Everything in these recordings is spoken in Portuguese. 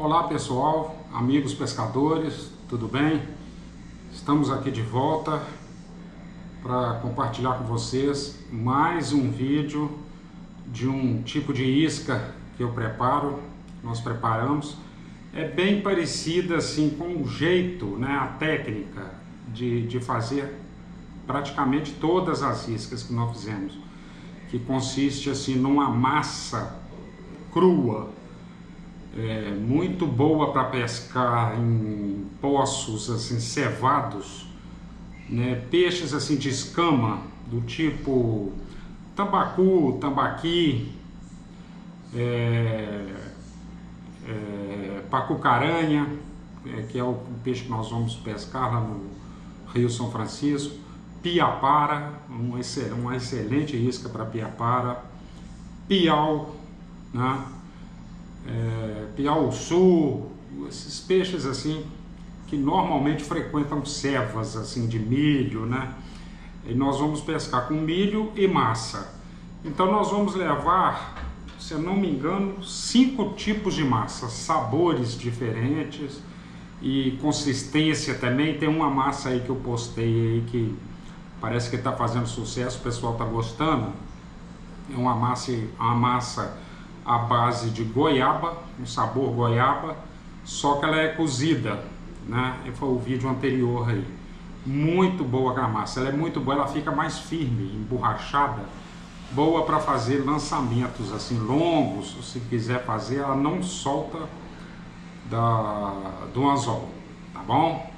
Olá pessoal, amigos pescadores, tudo bem? Estamos aqui de volta para compartilhar com vocês mais um vídeo de um tipo de isca que eu preparo, nós preparamos. É bem parecida assim com o jeito, né, a técnica de fazer praticamente todas as iscas que nós fizemos, que consiste assim numa massa crua, muito boa para pescar em poços assim cevados, né? Peixes assim de escama do tipo tambacu, tambaqui, pacu-caranha, que é o peixe que nós vamos pescar lá no Rio São Francisco, piapara, uma excelente isca para piapara, piau, né? Piauçu, esses peixes assim que normalmente frequentam cevas assim de milho, né? E nós vamos pescar com milho e massa. Então nós vamos levar, se eu não me engano, 5 tipos de massa, sabores diferentes e consistência também. Tem uma massa aí que eu postei aí que parece que está fazendo sucesso, o pessoal está gostando. É uma massa à base de goiaba, um sabor goiaba, só que ela é cozida, né? Foi o vídeo anterior aí. Muito boa aquela massa, ela é muito boa, ela fica mais firme, emborrachada, boa para fazer lançamentos assim longos. Se quiser fazer, ela não solta do anzol, tá bom?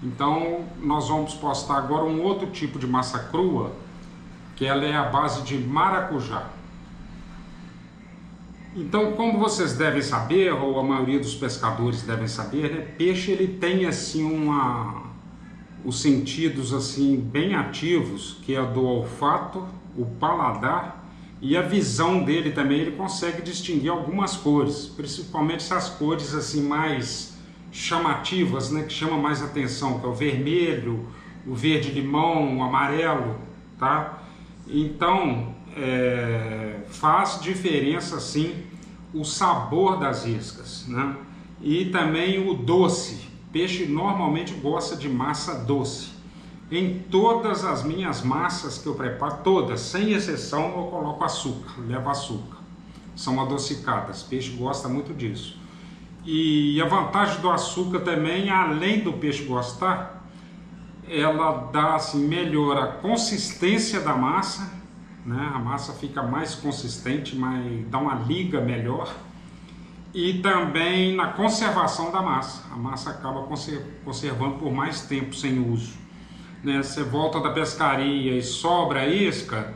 Então nós vamos postar agora um outro tipo de massa crua, que ela é à base de maracujá. Então, como vocês devem saber, ou a maioria dos pescadores devem saber, né, peixe ele tem assim os sentidos assim bem ativos, que é do olfato, o paladar e a visão dele também. Ele consegue distinguir algumas cores, principalmente essas cores assim mais chamativas, né, que chamam mais atenção, que é o vermelho, o verde limão, o amarelo, tá? Então faz diferença sim o sabor das iscas, né? E também o doce. Peixe normalmente gosta de massa doce. Em todas as minhas massas que eu preparo, todas, sem exceção, eu coloco açúcar, levo açúcar. São adocicadas, peixe gosta muito disso. E a vantagem do açúcar também, além do peixe gostar, ela dá assim, melhora a consistência da massa, né? A massa fica mais consistente, dá uma liga melhor, e também na conservação da massa. A massa acaba conservando por mais tempo sem uso, né? Você volta da pescaria e sobra a isca,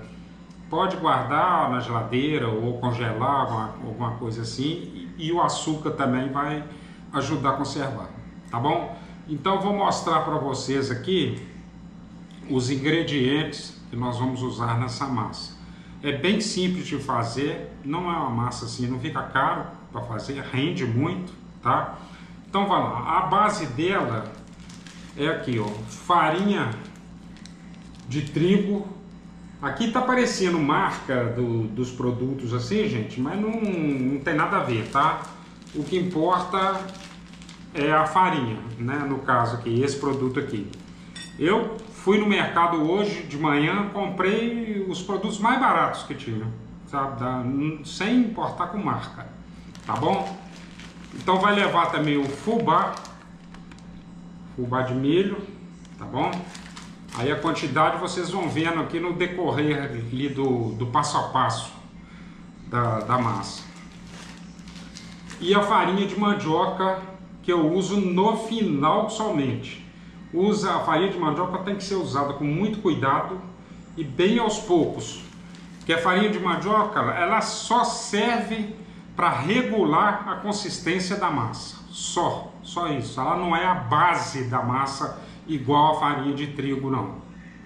pode guardar na geladeira ou congelar, alguma coisa assim, e o açúcar também vai ajudar a conservar, tá bom? Então vou mostrar para vocês aqui os ingredientes que nós vamos usar nessa massa. É bem simples de fazer, não é uma massa assim, não fica caro para fazer, rende muito, tá? Então vai lá, a base dela é aqui, ó, farinha de trigo. Aqui tá aparecendo marca dos produtos assim, gente, mas não tem nada a ver, tá? O que importa é a farinha, né? No caso aqui, esse produto aqui. Eu fui no mercado hoje de manhã, comprei os produtos mais baratos que tinha, sabe? Sem importar com marca, tá bom? Então vai levar também o fubá de milho, tá bom? Aí a quantidade vocês vão vendo aqui no decorrer ali do passo a passo da massa. E a farinha de mandioca que eu uso no final somente. A farinha de mandioca tem que ser usada com muito cuidado e bem aos poucos, porque a farinha de mandioca ela só serve para regular a consistência da massa, só isso. Ela não é a base da massa igual a farinha de trigo, não,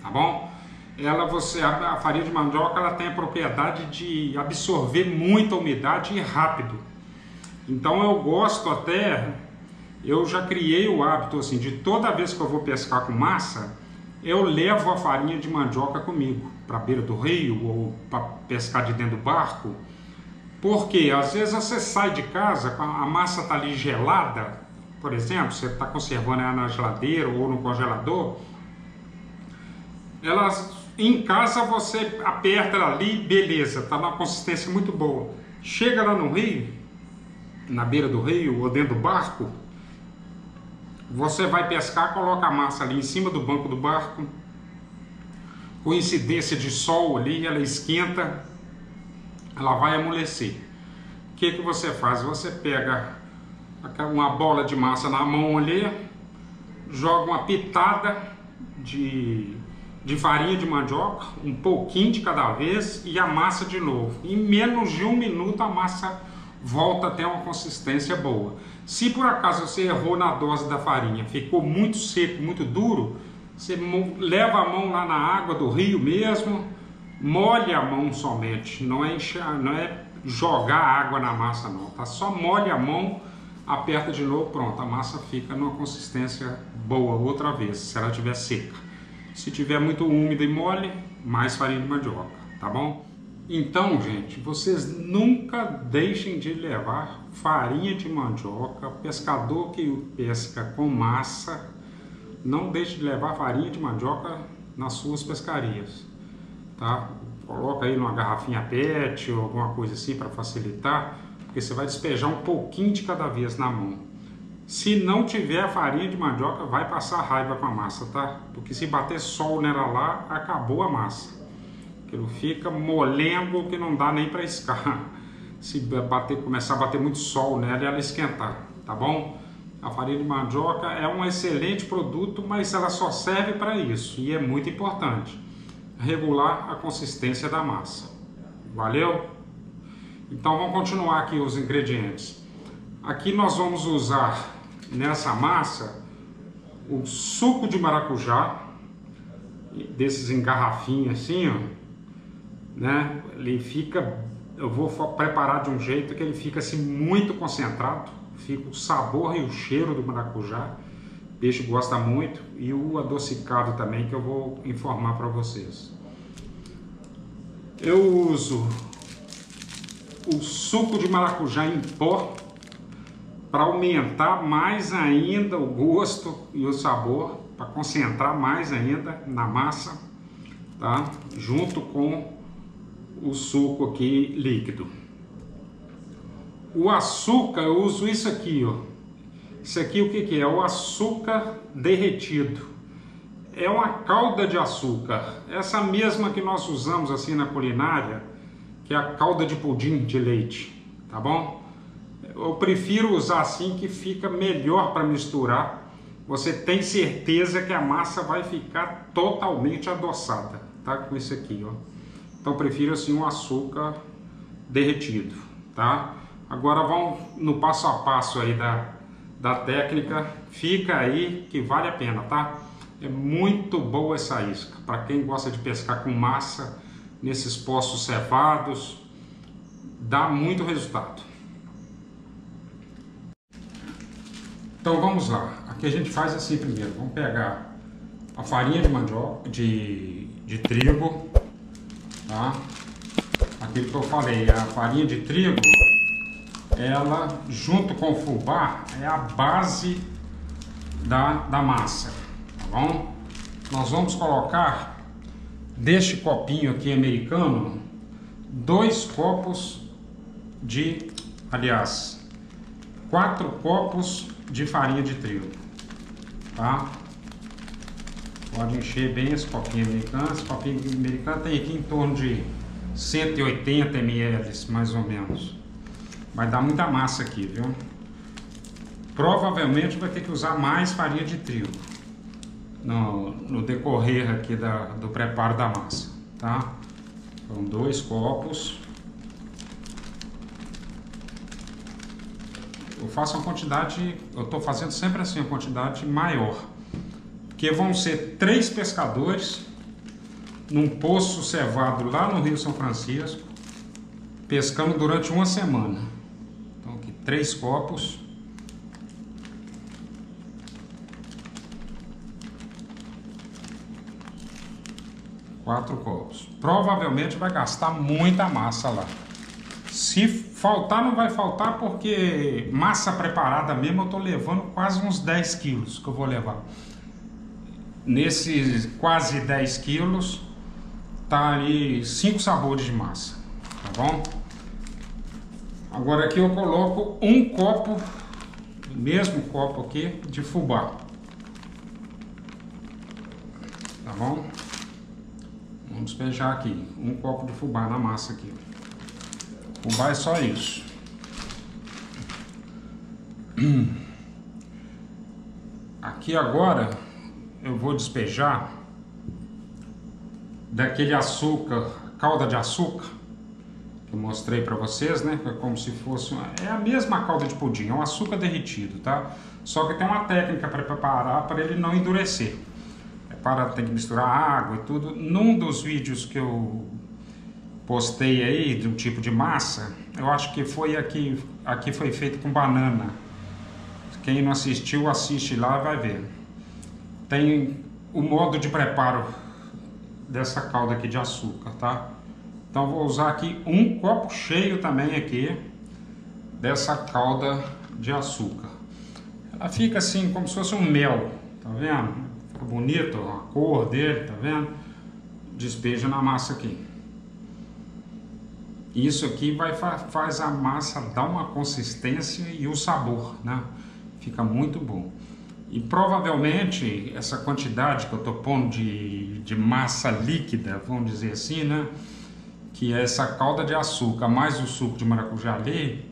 tá bom? A farinha de mandioca ela tem a propriedade de absorver muita umidade e rápido. Então eu gosto até, eu já criei o hábito assim, de toda vez que eu vou pescar com massa, eu levo a farinha de mandioca comigo, para a beira do rio ou para pescar de dentro do barco, Porque às vezes você sai de casa, a massa está ali gelada, por exemplo, você está conservando ela na geladeira ou no congelador, em casa você aperta ela ali, beleza, está numa consistência muito boa. Chega lá no rio, na beira do rio ou dentro do barco, você vai pescar, coloca a massa ali em cima do banco do barco, com incidência de sol ali, ela esquenta, ela vai amolecer. O que que você faz? Você pega uma bola de massa na mão ali, joga uma pitada de farinha de mandioca, um pouquinho de cada vez, e amassa de novo. Em menos de 1 minuto a massa volta a ter uma consistência boa. Se por acaso você errou na dose da farinha, ficou muito seco, muito duro, você leva a mão lá na água do rio mesmo, molha a mão somente, não é jogar água na massa não, tá? Só molha a mão, aperta de novo, pronto, a massa fica numa consistência boa outra vez, se ela estiver seca. Se tiver muito úmida e mole, mais farinha de mandioca, tá bom? Então, gente, vocês nunca deixem de levar farinha de mandioca. Pescador que pesca com massa, não deixe de levar farinha de mandioca nas suas pescarias, tá? Coloca aí numa garrafinha PET ou alguma coisa assim para facilitar, porque você vai despejar um pouquinho de cada vez na mão. Se não tiver a farinha de mandioca, vai passar raiva com a massa, tá? Porque se bater sol nela lá, acabou a massa. Aquilo fica molengo que não dá nem para iscar. Se começar a bater muito sol nela e ela esquentar, tá bom? A farinha de mandioca é um excelente produto, mas ela só serve para isso. E é muito importante regular a consistência da massa. Valeu? Então vamos continuar aqui os ingredientes. Aqui nós vamos usar nessa massa o suco de maracujá, desses em garrafinha assim, ó, né? Ele fica, eu vou preparar de um jeito que ele fica assim muito concentrado, fica o sabor e o cheiro do maracujá, o peixe gosta muito, e o adocicado também, que eu vou informar para vocês. Eu uso o suco de maracujá em pó para aumentar mais ainda o gosto e o sabor, para concentrar mais ainda na massa, tá? Junto com o suco aqui líquido. O açúcar, eu uso isso aqui, ó. Isso aqui o que que é? O açúcar derretido. É uma calda de açúcar, essa mesma que nós usamos assim na culinária, que é a calda de pudim de leite, tá bom? Eu prefiro usar assim, que fica melhor para misturar. Você tem certeza que a massa vai ficar totalmente adoçada, tá? Com isso aqui, ó. Então prefiro assim um açúcar derretido, tá? Agora vamos no passo a passo aí da técnica. Fica aí que vale a pena, tá? É muito boa essa isca. Para quem gosta de pescar com massa nesses poços cevados, dá muito resultado. Então vamos lá, aqui a gente faz assim primeiro, vamos pegar a farinha de mandioca, de trigo, tá? Aquilo que eu falei, a farinha de trigo, ela junto com o fubá é a base da massa, tá bom? Nós vamos colocar deste copinho aqui americano, 2 copos de, aliás, 4 copos de farinha de trigo, tá? Pode encher bem esse copinho americano. Esse copinho americano tem aqui em torno de 180 ml, mais ou menos. Vai dar muita massa aqui, viu? Provavelmente vai ter que usar mais farinha de trigo no decorrer aqui do preparo da massa, tá? Então 2 copos. Eu faço uma quantidade, eu estou fazendo sempre assim, uma quantidade maior, porque vão ser 3 pescadores num poço cevado lá no Rio São Francisco, pescando durante uma semana. Então aqui 3 copos. Quatro copos. Provavelmente vai gastar muita massa lá. Se faltar, não vai faltar, porque massa preparada mesmo eu tô levando quase uns 10 quilos que eu vou levar. Nesses quase 10 quilos, tá ali 5 sabores de massa, tá bom? Agora aqui eu coloco um copo, o mesmo copo aqui, de fubá. Tá bom? Vamos despejar aqui, um copo de fubá na massa aqui. Fubá é só isso. Aqui agora eu vou despejar daquele açúcar, calda de açúcar, que eu mostrei para vocês, né? É como se fosse é a mesma calda de pudim, é um açúcar derretido, tá? Só que tem uma técnica para preparar para ele não endurecer. Tem que misturar água e tudo. Num dos vídeos que eu postei aí de um tipo de massa, eu acho que foi aqui foi feito com banana. Quem não assistiu, assiste lá e vai ver. Tem o modo de preparo dessa calda aqui de açúcar, tá? Então vou usar aqui um copo cheio também aqui dessa calda de açúcar. Ela fica assim como se fosse um mel, tá vendo? Fica bonito a cor dele, tá vendo? Despeja na massa aqui. Isso aqui faz a massa dar uma consistência e o sabor, né? Fica muito bom. E provavelmente essa quantidade que eu tô pondo de massa líquida, vamos dizer assim, né? Que é essa calda de açúcar mais o suco de maracujá ali,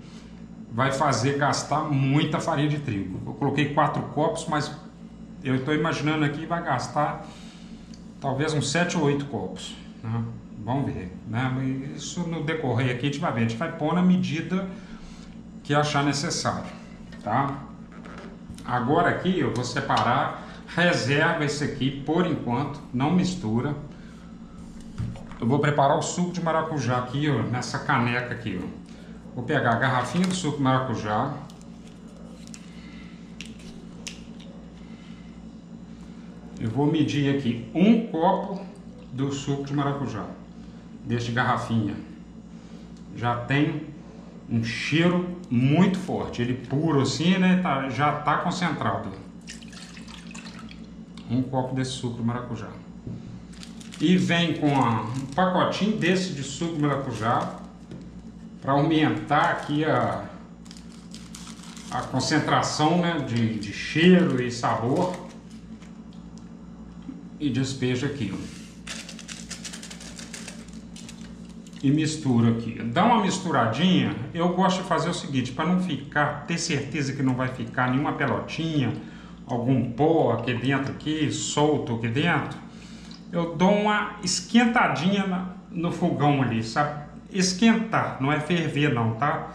vai fazer gastar muita farinha de trigo. Eu coloquei 4 copos, mas eu estou imaginando aqui vai gastar talvez uns 7 ou 8 copos, né? Vamos ver, né? Isso no decorrer aqui a gente vai ver, a gente vai pôr na medida que achar necessário, tá? Agora aqui eu vou separar, reserva esse aqui por enquanto, não mistura. Eu vou preparar o suco de maracujá aqui, ó, nessa caneca aqui, ó. Vou pegar a garrafinha do suco de maracujá. Eu vou medir aqui um copo do suco de maracujá, deste garrafinha. Já tem um cheiro muito forte, ele puro assim, né? Já tá concentrado. Um copo desse suco de maracujá. E vem com um pacotinho desse de suco de maracujá para aumentar aqui a concentração, né, de cheiro e sabor. E despeja aqui, ó. E mistura aqui. Dá uma misturadinha. Eu gosto de fazer o seguinte, para não ficar, ter certeza que não vai ficar nenhuma pelotinha, algum pó aqui dentro, aqui, solto aqui dentro. Eu dou uma esquentadinha no fogão ali, sabe? Esquentar, não é ferver não, tá?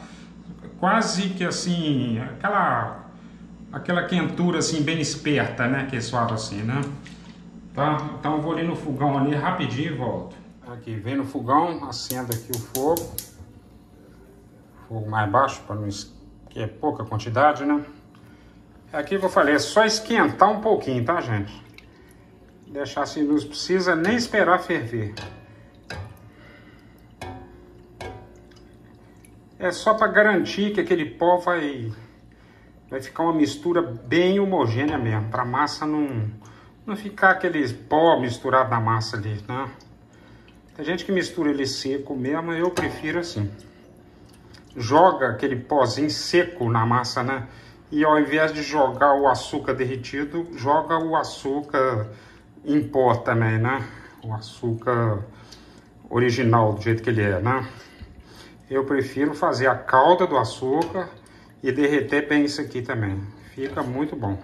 Quase que assim, aquela quentura assim bem esperta, né? Que eles falam assim, né? Tá? Então eu vou ali no fogão ali rapidinho e volto. Aqui, vem no fogão, acenda aqui o fogo. Fogo mais baixo, para não que é pouca quantidade, né? Aqui que eu falei, é só esquentar um pouquinho, tá, gente? Deixar assim, não precisa nem esperar ferver. É só para garantir que aquele pó vai ficar uma mistura bem homogênea mesmo, para a massa não ficar aqueles pó misturado na massa ali, né? Tem gente que mistura ele seco mesmo, eu prefiro assim. Joga aquele pozinho seco na massa, né? E ao invés de jogar o açúcar derretido, joga o açúcar em pó também, né? O açúcar original, do jeito que ele é, né? Eu prefiro fazer a calda do açúcar e derreter bem isso aqui também. Fica muito bom.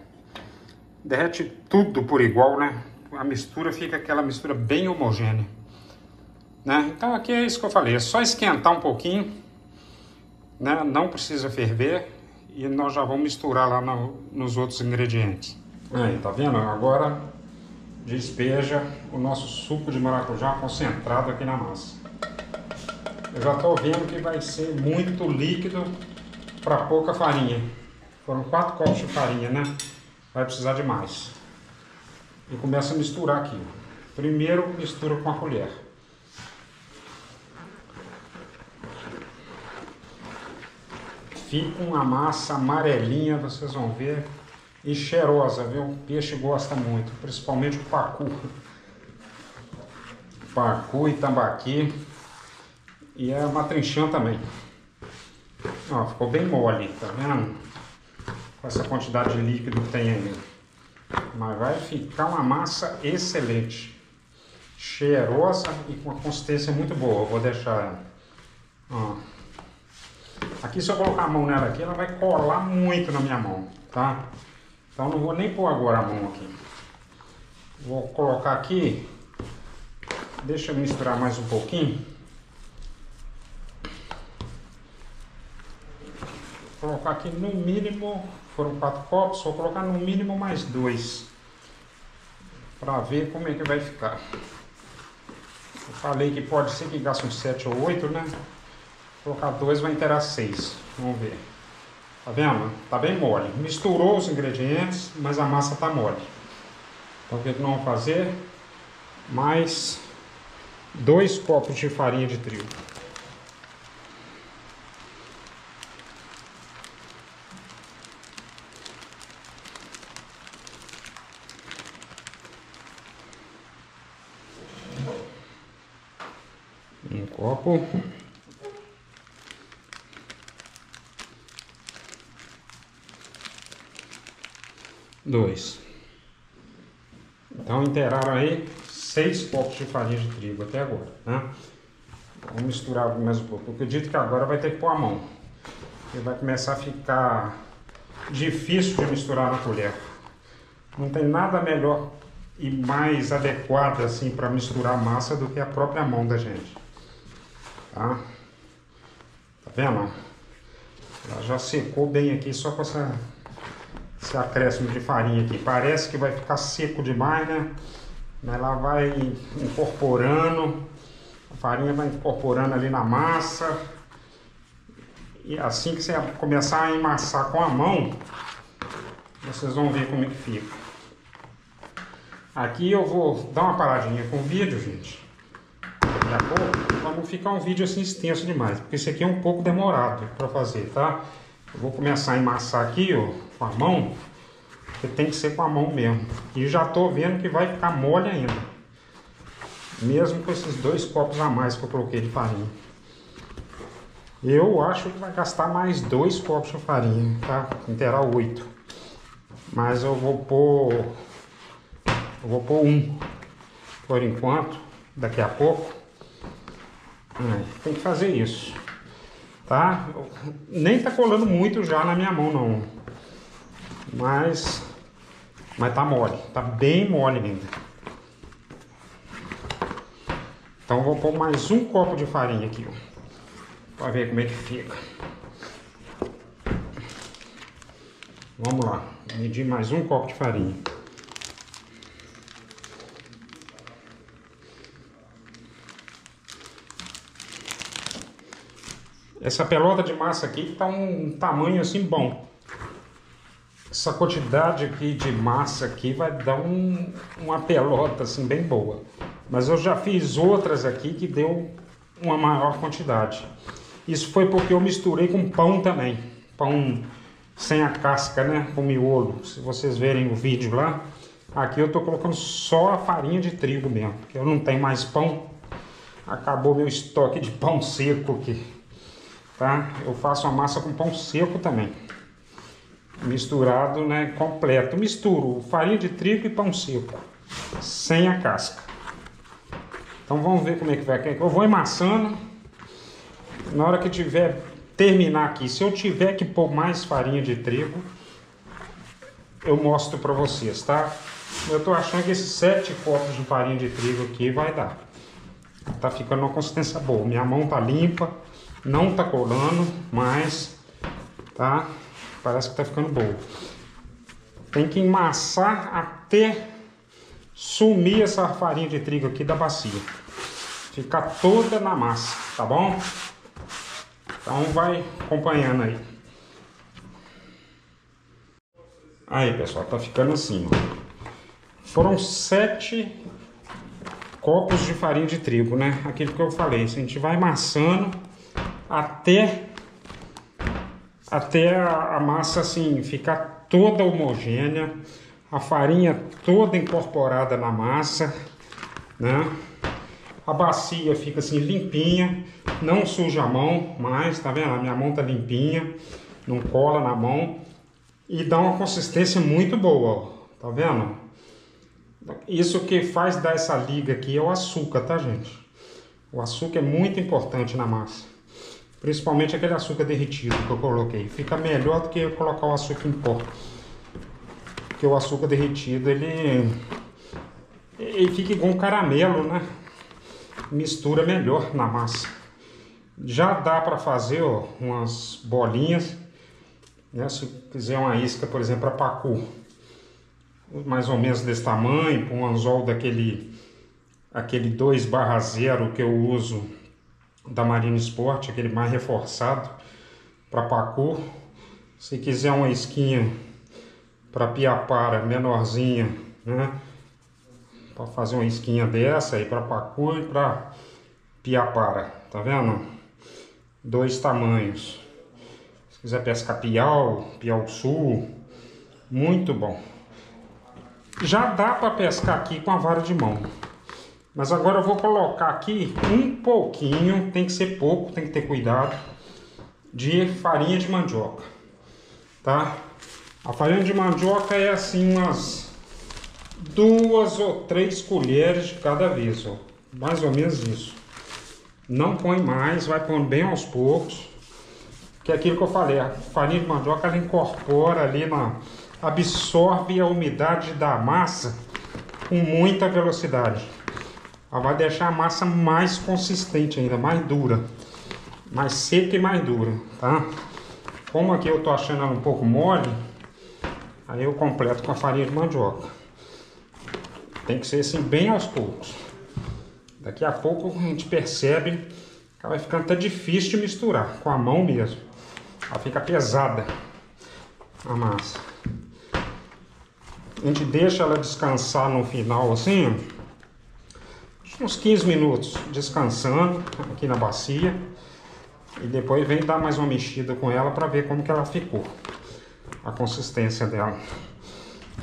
Derrete tudo por igual, né? A mistura fica aquela mistura bem homogênea, né? Então aqui é isso que eu falei, é só esquentar um pouquinho, né? Não precisa ferver e nós já vamos misturar lá nos outros ingredientes. Aí, tá vendo? Agora despeja o nosso suco de maracujá concentrado aqui na massa. Eu já estou vendo que vai ser muito líquido para pouca farinha. Foram 4 copos de farinha, né? Vai precisar de mais. E começa a misturar aqui. Primeiro mistura com a colher. Fica uma massa amarelinha, vocês vão ver. E cheirosa, viu? O peixe gosta muito, principalmente o pacu. Pacu e tambaqui. E a matrinchã também. Ó, ficou bem mole, tá vendo? Com essa quantidade de líquido que tem aí. Mas vai ficar uma massa excelente. Cheirosa e com uma consistência muito boa. Eu vou deixar ela. Ó. Aqui, se eu colocar a mão nela aqui, ela vai colar muito na minha mão, tá? Então não vou nem pôr agora a mão aqui. Vou colocar aqui. Deixa eu misturar mais um pouquinho. Vou colocar aqui no mínimo, foram 4 copos, vou colocar no mínimo mais 2. Para ver como é que vai ficar. Eu falei que pode ser que gaste uns 7 ou 8, né? Vou colocar 2 vai inteirar 6. Vamos ver. Tá vendo? Tá bem mole. Misturou os ingredientes, mas a massa tá mole. Então o que nós vamos fazer? Mais 2 copos de farinha de trigo. Um copo. Dois. Então inteiraram aí 6 copos de farinha de trigo até agora, né? Vamos misturar mais um pouco. Eu acredito que agora vai ter que pôr a mão. Porque vai começar a ficar difícil de misturar na colher. Não tem nada melhor e mais adequado assim para misturar a massa do que a própria mão da gente. Tá? Tá vendo? Ela já secou bem aqui só com esse acréscimo de farinha aqui. Parece que vai ficar seco demais, né? Mas ela vai incorporando, a farinha vai incorporando ali na massa. E assim que você começar a emassar com a mão, vocês vão ver como é que fica. Aqui eu vou dar uma paradinha com o vídeo, gente. Daqui a pouco, para não ficar um vídeo assim extenso demais, porque esse aqui é um pouco demorado para fazer, tá? Eu vou começar a emassar aqui, ó, com a mão, porque tem que ser com a mão mesmo. E já tô vendo que vai ficar mole ainda, mesmo com esses 2 copos a mais que eu coloquei de farinha. Eu acho que vai gastar mais 2 copos de farinha, tá? Inteirar 8. Mas eu vou pôr 1 por enquanto, daqui a pouco. Tem que fazer isso, tá? Nem tá colando muito já na minha mão não, mas tá mole, tá bem mole ainda. Então eu vou pôr mais 1 copo de farinha aqui, ó, para ver como é que fica. Vamos lá, medir mais 1 copo de farinha. Essa pelota de massa aqui tá um tamanho assim bom. Essa quantidade aqui de massa aqui vai dar uma pelota assim bem boa. Mas eu já fiz outras aqui que deu uma maior quantidade. Isso foi porque eu misturei com pão também. Pão sem a casca, né? Com miolo. Se vocês verem o vídeo lá, aqui eu tô colocando só a farinha de trigo mesmo. Porque eu não tenho mais pão. Acabou meu estoque de pão seco aqui. Tá? Eu faço a massa com pão seco também. Misturado, né? Completo. Misturo farinha de trigo e pão seco. Sem a casca. Então vamos ver como é que vai. Eu vou emassando. Na hora que tiver terminar aqui, se eu tiver que pôr mais farinha de trigo, eu mostro pra vocês, tá? Eu tô achando que esses 7 copos de farinha de trigo aqui vai dar. Tá ficando uma consistência boa. Minha mão tá limpa. Não tá colando, mas tá, parece que tá ficando boa. Tem que emassar até sumir essa farinha de trigo aqui da bacia. Ficar toda na massa, tá bom? Então vai acompanhando aí. Aí, pessoal, tá ficando assim, ó. Foram 7 copos de farinha de trigo, né? Aquilo que eu falei, a gente vai amassando até até a massa assim ficar toda homogênea, a farinha toda incorporada na massa, né? A bacia fica assim limpinha, não suja a mão mais, tá vendo? A minha mão tá limpinha, não cola na mão e dá uma consistência muito boa, ó, tá vendo? Isso que faz dar essa liga aqui é o açúcar, tá, gente? O açúcar é muito importante na massa, principalmente aquele açúcar derretido que eu coloquei. Fica melhor do que eu colocar o açúcar em pó, porque o açúcar derretido ele fica igual um caramelo, né? Mistura melhor na massa. Já dá para fazer, ó, umas bolinhas, né? Se quiser uma isca, por exemplo, para pacu, mais ou menos desse tamanho, com um anzol aquele 2/0 que eu uso da Marine Sport, aquele mais reforçado para pacu. Se quiser uma isquinha para piapara menorzinha, né? Para fazer uma isquinha dessa aí para pacu e para piapara, tá vendo? 2 tamanhos. Se quiser pescar piau sul, muito bom. Já dá para pescar aqui com a vara de mão. Mas agora eu vou colocar aqui um pouquinho, tem que ser pouco, tem que ter cuidado, de farinha de mandioca, tá? A farinha de mandioca é assim umas 2 ou 3 colheres de cada vez, ó. Mais ou menos isso. Não põe mais, vai pondo bem aos poucos. Que é aquilo que eu falei, a farinha de mandioca ela incorpora ali, absorve a umidade da massa com muita velocidade. Ela vai deixar a massa mais consistente ainda, mais dura. Mais seca e mais dura, tá? Como aqui eu tô achando ela um pouco mole, aí eu completo com a farinha de mandioca. Tem que ser assim bem aos poucos. Daqui a pouco a gente percebe que ela vai ficando até difícil de misturar com a mão mesmo. Ela fica pesada a massa. A gente deixa ela descansar no final assim, uns 15 minutos descansando aqui na bacia. E depois vem dar mais uma mexida com ela para ver como que ela ficou. A consistência dela,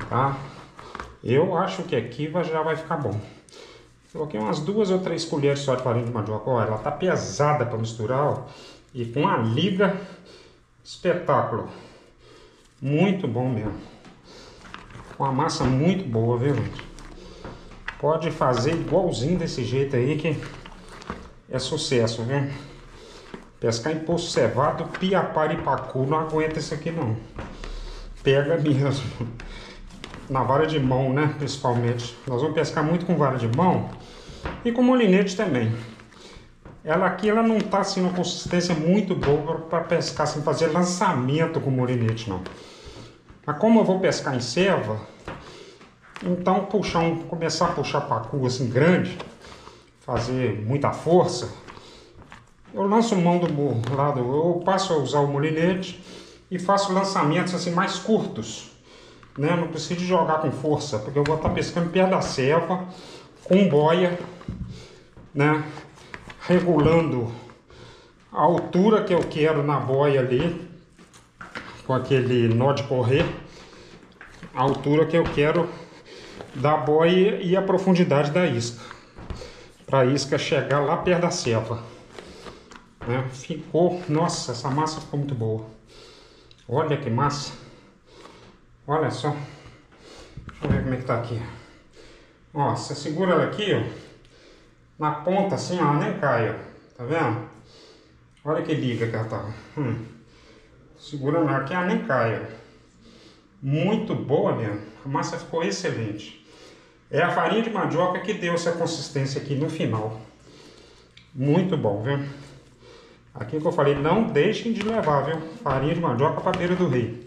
tá? Eu acho que aqui já vai ficar bom. Coloquei umas 2 ou 3 colheres só de farinha de mandioca. Olha, ela tá pesada para misturar, ó, e com a liga espetáculo. Muito bom mesmo. Uma massa muito boa, viu, gente? Pode fazer igualzinho desse jeito aí que é sucesso, viu? Pescar em poço cevado, piapara e pacu não aguenta isso aqui não. Pega mesmo. Na vara de mão, né, principalmente. Nós vamos pescar muito com vara de mão e com molinete também. Ela aqui, ela não tá assim, uma consistência muito boa para pescar, sem fazer lançamento com molinete, não. Mas como eu vou pescar em ceva, então começar a puxar pacu assim grande, fazer muita força, eu lanço mão do lado, eu passo a usar o molinete e faço lançamentos assim mais curtos. Né? Não preciso jogar com força, porque eu vou estar pescando perto da ceva, com boia, né? Regulando a altura que eu quero na boia ali, com aquele nó de correr, a altura que eu quero da boia e a profundidade da isca, para a isca chegar lá perto da ceva, né? Ficou, nossa, essa massa ficou muito boa. Olha que massa. Olha só. Deixa eu ver como é que tá aqui. Ó, você segura ela aqui, ó, na ponta assim, ó, ela nem cai, ó. Tá vendo? Olha que liga que ela tá. Segurando ela aqui, ela nem cai, ó. Muito boa mesmo. A massa ficou excelente. É a farinha de mandioca que deu essa consistência aqui no final. Muito bom, viu? Aqui que eu falei, não deixem de levar, viu? Farinha de mandioca para beira do rio,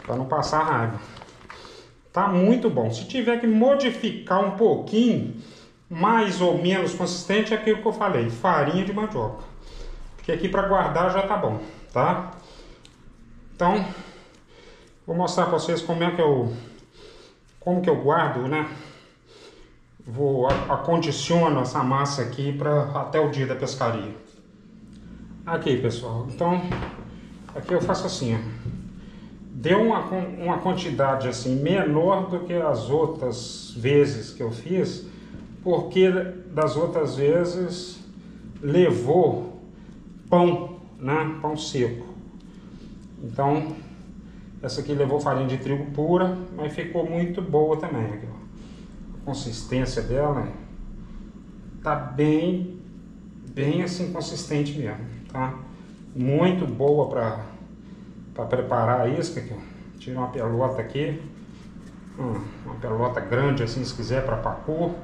para não passar raiva. Tá muito bom. Se tiver que modificar um pouquinho, mais ou menos consistente, é aquilo que eu falei, farinha de mandioca. Porque aqui para guardar já tá bom, tá? Então, vou mostrar para vocês como que eu guardo, né? Vou acondiciono essa massa aqui para até o dia da pescaria. Aqui, pessoal. Então, Aqui eu faço assim, ó. Deu uma quantidade assim menor do que as outras vezes que eu fiz, porque das outras vezes levou pão, né? Pão seco. Então essa aqui levou farinha de trigo pura, mas ficou muito boa também. Aqui, ó. A consistência dela tá bem assim consistente mesmo, tá? Muito boa para preparar a isca aqui, ó. Tira uma pelota aqui, uma pelota grande assim se quiser para pacu.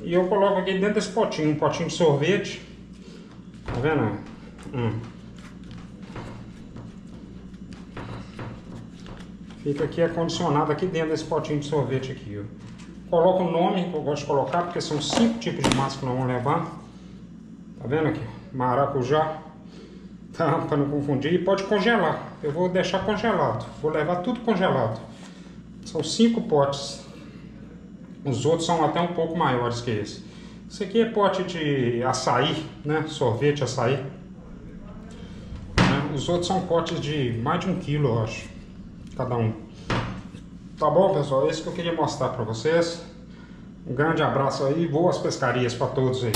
E eu coloco aqui dentro desse potinho, um potinho de sorvete, tá vendo? Fica aqui acondicionado aqui dentro desse potinho de sorvete aqui, ó. Coloco o nome que eu gosto de colocar, porque são 5 tipos de massa que nós vamos levar. Tá vendo aqui? Maracujá. Tá? Para não confundir. E pode congelar. Eu vou deixar congelado. Vou levar tudo congelado. São 5 potes. Os outros são até um pouco maiores que esse. Esse aqui é pote de açaí, né? Sorvete, açaí. Os outros são potes de mais de 1 quilo, eu acho. Cada um. Tá bom, pessoal? Esse que eu queria mostrar para vocês. Um grande abraço aí. Boas pescarias para todos aí.